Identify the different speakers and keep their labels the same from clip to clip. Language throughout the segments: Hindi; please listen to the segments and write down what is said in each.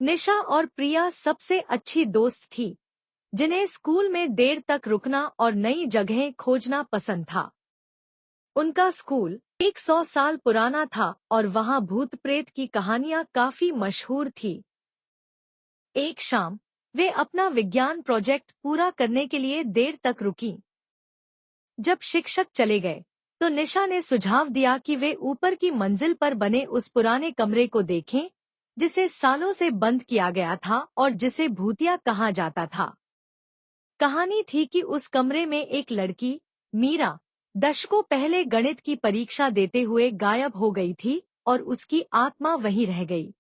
Speaker 1: निशा और प्रिया सबसे अच्छी दोस्त थी, जिन्हें स्कूल में देर तक रुकना और नई जगहें खोजना पसंद था। उनका स्कूल 100 साल पुराना था और वहां भूत प्रेत की कहानियां काफी मशहूर थी। एक शाम वे अपना विज्ञान प्रोजेक्ट पूरा करने के लिए देर तक रुकीं। जब शिक्षक चले गए तो निशा ने सुझाव दिया कि वे ऊपर की मंजिल पर बने उस पुराने कमरे को देखें, जिसे सालों से बंद किया गया था और जिसे भूतिया कहा जाता था। कहानी थी कि उस कमरे में एक लड़की, मीरा, दशकों पहले गणित की परीक्षा देते हुए गायब हो गई थी और उसकी आत्मा वहीं रह गई।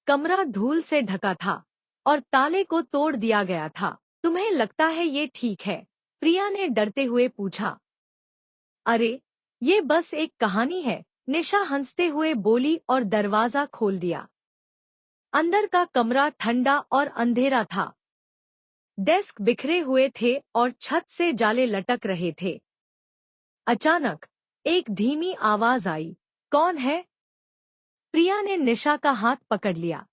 Speaker 1: कमरा धूल से ढका था और ताले को तोड़ दिया गया था। तुम्हें लगता है ये ठीक है? प्रिया ने डरते हुए पूछा। अरे, ये बस एक कहानी है, निशा हंसते हुए बोली और दरवाजा खोल दिया। अंदर का कमरा ठंडा और अंधेरा था। डेस्क बिखरे हुए थे और छत से जाले लटक रहे थे। अचानक एक धीमी आवाज आई, कौन है? प्रिया ने निशा का हाथ पकड़ लिया।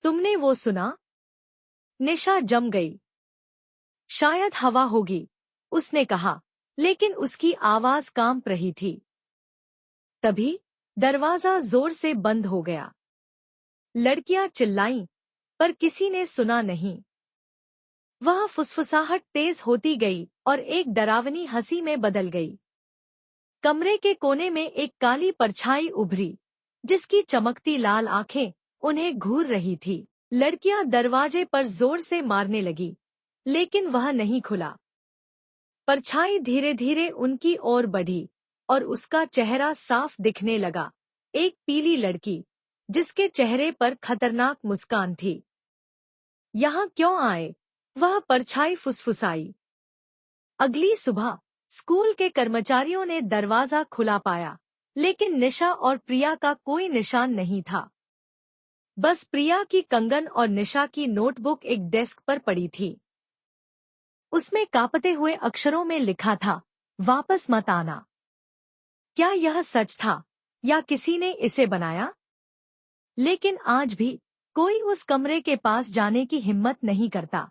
Speaker 1: तुमने वो सुना? निशा जम गई। शायद हवा होगी, उसने कहा, लेकिन उसकी आवाज कांप रही थी। तभी दरवाजा जोर से बंद हो गया। लड़कियां चिल्लाईं, पर किसी ने सुना नहीं। वह फुसफुसाहट तेज होती गई और एक डरावनी हंसी में बदल गई। कमरे के कोने में एक काली परछाई उभरी, जिसकी चमकती लाल आंखें उन्हें घूर रही थी। लड़कियां दरवाजे पर जोर से मारने लगी, लेकिन वह नहीं खुला। परछाई धीरे धीरे उनकी ओर बढ़ी और उसका चेहरा साफ दिखने लगा, एक पीली लड़की, जिसके चेहरे पर खतरनाक मुस्कान थी। यहाँ क्यों आए? वह परछाई फुसफुसाई। अगली सुबह स्कूल के कर्मचारियों ने दरवाजा खुला पाया, लेकिन निशा और प्रिया का कोई निशान नहीं था। बस प्रिया की कंगन और निशा की नोटबुक एक डेस्क पर पड़ी थी। उसमें कांपते हुए अक्षरों में लिखा था, वापस मत आना। क्या यह सच था या किसी ने इसे बनाया? लेकिन आज भी कोई उस कमरे के पास जाने की हिम्मत नहीं करता।